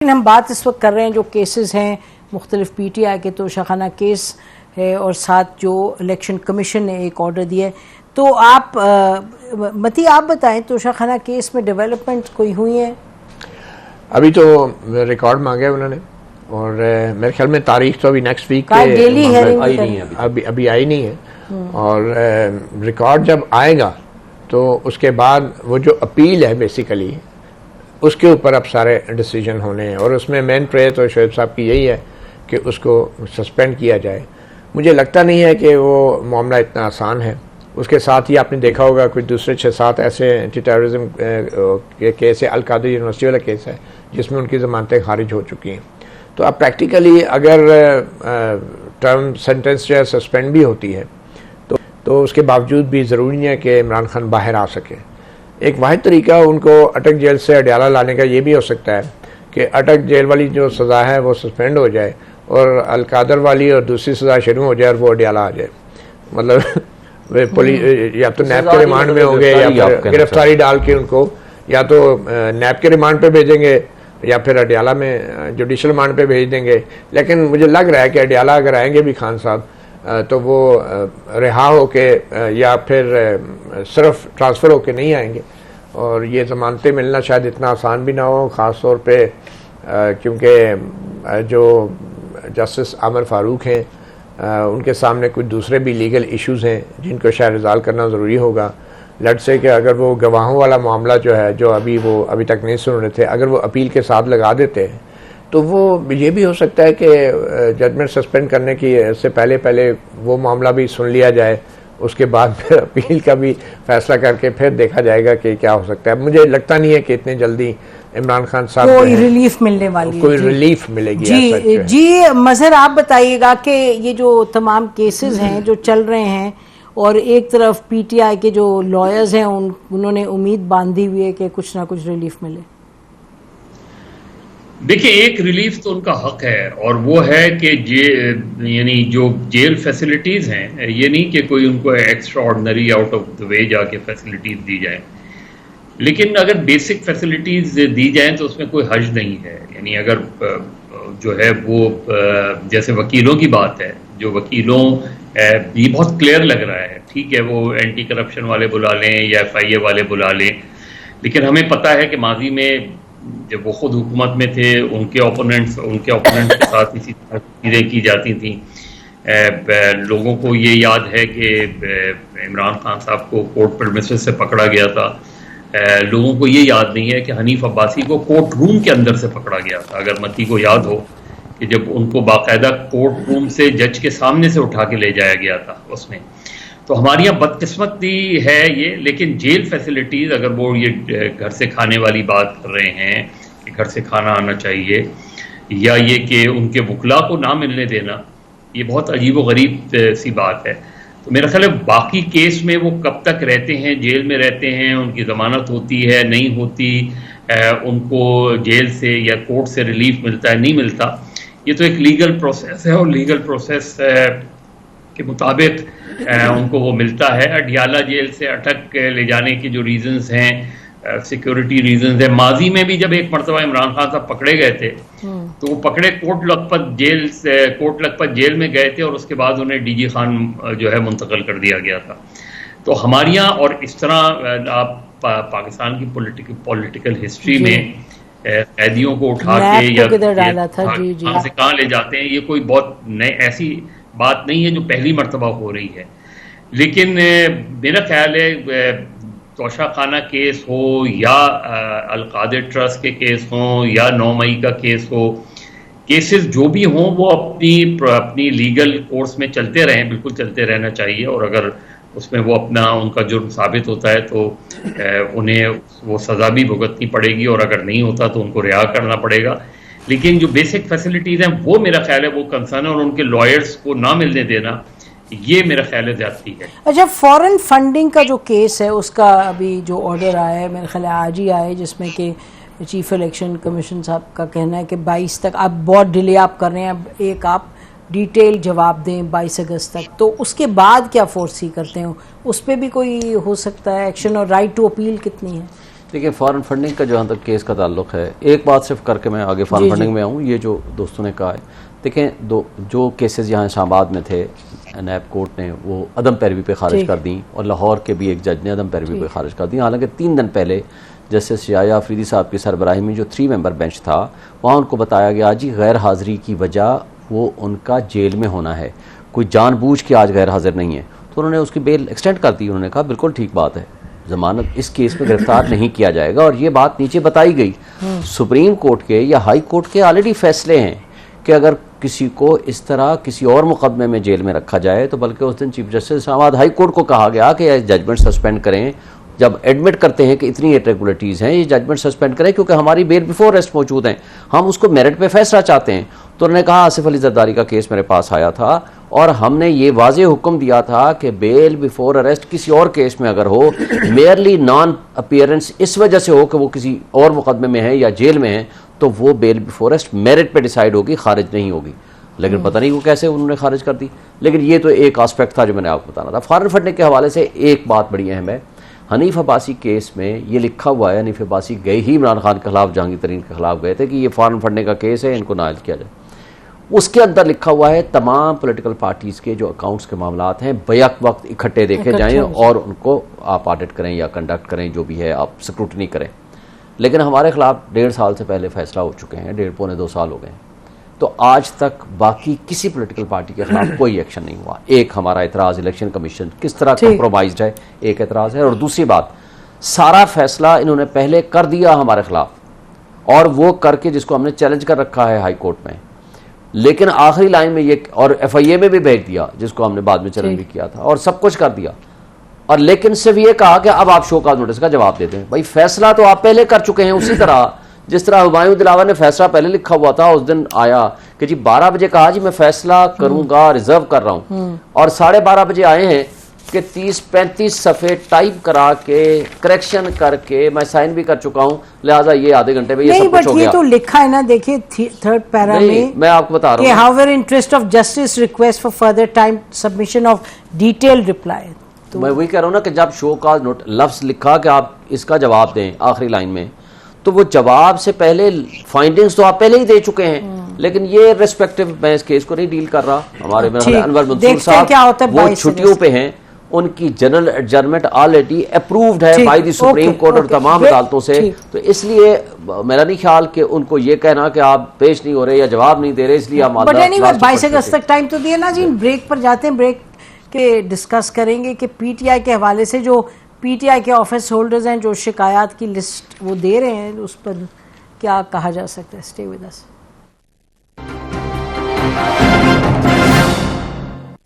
हम बात इस वक्त कर रहे हैं जो केसेस हैं मुख्तलिफ PTI के तोशाखाना केस है और साथ जो इलेक्शन कमीशन ने एक ऑर्डर दिया है। तो आप मती आप बताएं तोशाखाना केस में डेवलपमेंट कोई हुई है? अभी तो रिकॉर्ड मांगे उन्होंने और मेरे ख्याल में तारीख तो अभी नेक्स्ट वीक डेली हेयरिंग अभी आई नहीं है और रिकॉर्ड जब आएगा तो उसके बाद वो जो अपील है बेसिकली उसके ऊपर अब सारे डिसीजन होने हैं और उसमें मेन प्रेयर तो शोएब साहब की यही है कि उसको सस्पेंड किया जाए। मुझे लगता नहीं है कि वो मामला इतना आसान है। उसके साथ ही आपने देखा होगा कुछ दूसरे 6-7 ऐसे एंटी टेररिज्म के केस है, अल-कादर यूनिवर्सिटी वाला केस है जिसमें उनकी ज़मानतें खारिज हो चुकी हैं। तो अब प्रैक्टिकली अगर टर्म सेंटेंस जो है सस्पेंड भी होती है तो उसके बावजूद भी ज़रूरी नहीं है कि इमरान खान बाहर आ सके। एक वाहिद तरीका उनको अटक जेल से अडयाला लाने का ये भी हो सकता है कि अटक जेल वाली जो सज़ा है वो सस्पेंड हो जाए और अल-कादर वाली और दूसरी सज़ा शुरू हो जाए और वो अडयाला आ जाए। मतलब या तो नैब के रिमांड में होंगे या फिर गिरफ्तारी डाल के उनको या तो नैब के रिमांड पे भेजेंगे या फिर अडयाला में जुडिशल रिमांड पे भेज देंगे। लेकिन मुझे लग रहा है कि अडयाला अगर आएंगे भी खान साहब तो वो रिहा होके या फिर सिर्फ ट्रांसफ़र होके नहीं आएंगे और ये ज़मानतें मिलना शायद इतना आसान भी ना हो, ख़ास तौर पे क्योंकि जो जस्टिस आमिर फ़ारूक हैं उनके सामने कुछ दूसरे भी लीगल इश्यूज़ हैं जिनको शायद रिज़ॉल्व करना ज़रूरी होगा। लट से कि अगर वो गवाहों वाला मामला जो है जो वो अभी तक नहीं सुन रहे थे, अगर वो अपील के साथ लगा देते हैं तो वो ये भी हो सकता है कि जजमेंट सस्पेंड करने की से पहले वो मामला भी सुन लिया जाए, उसके बाद फिर अपील का भी फैसला करके फिर देखा जाएगा कि क्या हो सकता है। मुझे लगता नहीं है कि इतने जल्दी इमरान खान साहब कोई रिलीफ मिलने वाली है, कोई रिलीफ मिलेगी। जी मजहर आप बताइएगा कि ये जो तमाम केसेस हैं जो चल रहे हैं और एक तरफ PTI के जो लॉयर्स हैं उन्होंने उम्मीद बांधी हुई है कि कुछ ना कुछ रिलीफ मिले। देखिए, एक रिलीफ तो उनका हक है और वो है कि यानी जो जेल फैसिलिटीज हैं, ये नहीं कि कोई उनको extra ordinary out of the way जाके फैसिलिटीज दी जाए, लेकिन अगर बेसिक फैसिलिटीज दी जाएं तो उसमें कोई हर्ज नहीं है। यानी अगर जो है वो जैसे वकीलों की बात है, जो वकीलों ये बहुत क्लियर लग रहा है, ठीक है वो एंटी करप्शन वाले बुला लें या FIA वाले बुला लें, लेकिन हमें पता है कि माजी में जब वो खुद हुकूमत में थे उनके ओपोनेंट्स के साथ इसी तरह चीज़ें की जाती थी। लोगों को ये याद है कि इमरान खान साहब को कोर्ट प्रेमिसेस से पकड़ा गया था। लोगों को ये याद नहीं है कि हनीफ अब्बासी को कोर्ट रूम के अंदर से पकड़ा गया था। अगर मती को याद हो कि जब उनको बाकायदा कोर्ट रूम से जज के सामने से उठा के ले जाया गया था उसमें। तो हमारी यहाँ बदकिस्मती है ये। लेकिन जेल फैसिलिटीज़ अगर वो ये घर से खाने वाली बात कर रहे हैं कि घर से खाना आना चाहिए या ये कि उनके वकला को ना मिलने देना, ये बहुत अजीब व गरीब सी बात है। तो मेरा ख्याल है बाकी केस में वो कब तक रहते हैं, जेल में रहते हैं, उनकी ज़मानत होती है नहीं होती, उनको जेल से या कोर्ट से रिलीफ मिलता है नहीं मिलता, ये तो एक लीगल प्रोसेस है और लीगल प्रोसेस के मुताबिक उनको वो मिलता है। अडयाला जेल से अटक ले जाने के जो रीजंस हैं, सिक्योरिटी रीजंस हैं। माजी में भी जब एक मरतबा इमरान खान साहब पकड़े गए थे तो वो पकड़े कोट लखपत जेल में गए थे और उसके बाद उन्हें DG खान जो है मुंतकिल कर दिया गया था। तो हमारे यहाँ और इस तरह आप पाकिस्तान की पॉलिटिकल हिस्ट्री में कैदियों को उठा के या कहाँ से कहाँ ले जाते हैं, ये कोई बहुत नई ऐसी बात नहीं है जो पहली मर्तबा हो रही है। लेकिन मेरा ख्याल है तोशाखाना केस हो या अल-कादर ट्रस्ट के केस हो या 9 मई का केस हो, केसेस जो भी हों वो अपनी लीगल कोर्स में चलते रहें, बिल्कुल चलते रहना चाहिए। और अगर उसमें वो उनका जुर्म साबित होता है तो उन्हें वो सज़ा भी भुगतनी पड़ेगी और अगर नहीं होता तो उनको रिहा करना पड़ेगा। लेकिन जो बेसिक फैसिलिटीज़ हैं वो मेरा ख्याल है वो कंसर्न है और उनके लॉयर्स को ना मिलने देना, ये मेरा ख्याल है ज़्यादती है। अच्छा, फॉरेन फंडिंग का जो केस है उसका अभी जो ऑर्डर आया है मेरे ख्याल आज ही आया है, जिसमें कि चीफ इलेक्शन कमीशन साहब का कहना है कि 22 तक आप बहुत डिले आप कर रहे हैं, अब एक आप डिटेल जवाब दें 22 अगस्त तक, तो उसके बाद क्या फोर्स करते हो, उस पर भी कोई हो सकता है एक्शन और राइट टू अपील कितनी है? देखिए, फॉरेन फंडिंग का जहाँ तक केस का ताल्लुक है, एक बात सिर्फ करके मैं आगे फॉरेन फंडिंग में आऊँ। ये जो दोस्तों ने कहा है, देखें जो केसेस यहाँ इस्लामाबाद में थे, नैब कोर्ट ने वो अदम पैरवी पे खारिज कर दी, और लाहौर के भी एक जज ने अदम पैरवी पे खारिज कर दी। हालांकि 3 दिन पहले जस्टिस याया अफरीदी साहब की सरबराही में जो 3 मेंबर बेंच था, वहाँ उनको बताया गया जी गैर हाज़िरी की वजह वो उनका जेल में होना है, कोई जानबूझ के आज गैर हाजिर नहीं है। तो उन्होंने उसकी बेल एक्सटेंड कर दी। उन्होंने कहा बिल्कुल ठीक बात है, जमानत इस केस में गिरफ्तार नहीं किया जाएगा। और ये बात नीचे बताई गई, सुप्रीम कोर्ट के या हाई कोर्ट के ऑलरेडी फैसले हैं कि अगर किसी को इस तरह किसी और मुकदमे में जेल में रखा जाए, तो बल्कि उस दिन chief justice Islamabad high court को कहा गया कि यह जजमेंट सस्पेंड करें। जब एडमिट करते हैं कि इतनी इरेगुलरिटीज़ हैं, ये जजमेंट सस्पेंड करें क्योंकि हमारी बेल बिफोर अरेस्ट मौजूद हैं, हम उसको मेरिट पे फैसला चाहते हैं। तो उन्होंने कहा आसिफ अली जरदारी का केस मेरे पास आया था और हमने ये वाज़े हुक्म दिया था कि बेल बिफोर अरेस्ट किसी और केस में अगर हो, मेयरली नॉन अपीयरेंस इस वजह से हो कि वो किसी और मुकदमे में है या जेल में है, तो वो बेल बिफोर अरेस्ट मेरिट पे डिसाइड होगी, खारिज नहीं होगी। लेकिन पता नहीं वो कैसे उन्होंने खारिज कर दी। लेकिन ये तो एक आस्पेक्ट था जो मैंने आपको बताना था। फॉरेन फंडिंग के हवाले से एक बात बड़ी अहम है, हनीफ अब्बासी केस में ये लिखा हुआ है, हनीफ अब्बासी गए ही इमरान खान के खिलाफ, जहांगीर तरीन के खिलाफ गए थे कि ये फॉरेन फंडिंग का केस है, इनको नाइल किया जाए। उसके अंदर लिखा हुआ है तमाम पॉलिटिकल पार्टीज़ के जो अकाउंट्स के मामलात हैं बैक वक्त इकट्ठे देखे जाएं और उनको आप ऑडिट करें या कंडक्ट करें, जो भी है आप स्क्रूटनी करें। लेकिन हमारे खिलाफ 1.5 साल से पहले फैसला हो चुके हैं, 1.5 पौने 2 साल हो गए हैं, तो आज तक बाकी किसी पॉलिटिकल पार्टी के खिलाफ कोई एक्शन नहीं हुआ। एक हमारा एतराज़ इलेक्शन कमीशन किस तरह कॉम्प्रोमाइज्ड है, एक एतराज़ है। और दूसरी बात, सारा फैसला इन्होंने पहले कर दिया हमारे खिलाफ, और वो करके जिसको हमने चैलेंज कर रखा है हाई कोर्ट में, लेकिन आखिरी लाइन में ये, और FIA में भी भेज दिया जिसको हमने बाद में चैलेंज भी किया था, और सब कुछ कर दिया। और लेकिन सिर्फ ये कहा कि अब आप शो कॉज नोटिस का जवाब देते हैं। भाई फैसला तो आप पहले कर चुके हैं, उसी तरह जिस तरह हुमायूं दिलावर ने फैसला पहले लिखा हुआ था, उस दिन आया कि जी 12 बजे कहा जी मैं फैसला करूंगा, रिजर्व कर रहा हूं, और 12:30 बजे आए हैं कि 30-35 सफ़े टाइप करा के करेक्शन करके मैं साइन भी कर चुका हूं, लिहाजा ये आधे घंटे में ये सब कुछ हो गया। ये तो लिखा है ना, देखिए 3rd पैरा में, मैं आपको बता रहा हूं, however interest of justice request for further time submission of detailed reply. तो मैं वही कह रहा हूं ना कि जब शो कॉज नोट लफ्ज लिखा कि आप इसका जवाब दें आखिरी लाइन में, तो वो जवाब से पहले फाइंडिंग्स तो आप पहले ही दे चुके हैं। लेकिन ये रिस्पेक्टिव, मैं इस केस को नहीं डील कर रहा, हमारे अनवर मंसूर साहब वो छुट्टियों पे हैं, उनकी जनरल एडजर्नमेंट ऑलरेडी अप्रूव्ड है बाय द सुप्रीम कोर्ट और तमाम अदालतों से। तो इसलिए मेरा नहीं ख्याल कि उनको ये कहना कि आप पेश नहीं हो रहे या जवाब नहीं दे रहे, इसलिए आप 22 अगस्त तक टाइम तो दिया ना जी। ब्रेक पर जाते हैं, ब्रेक के डिस्कस करेंगे कि PTI के हवाले से जो PTI के ऑफिस होल्डर्स हैं जो शिकायत की लिस्ट वो दे रहे हैं, उस पर क्या कहा जा सकता है। Stay with us.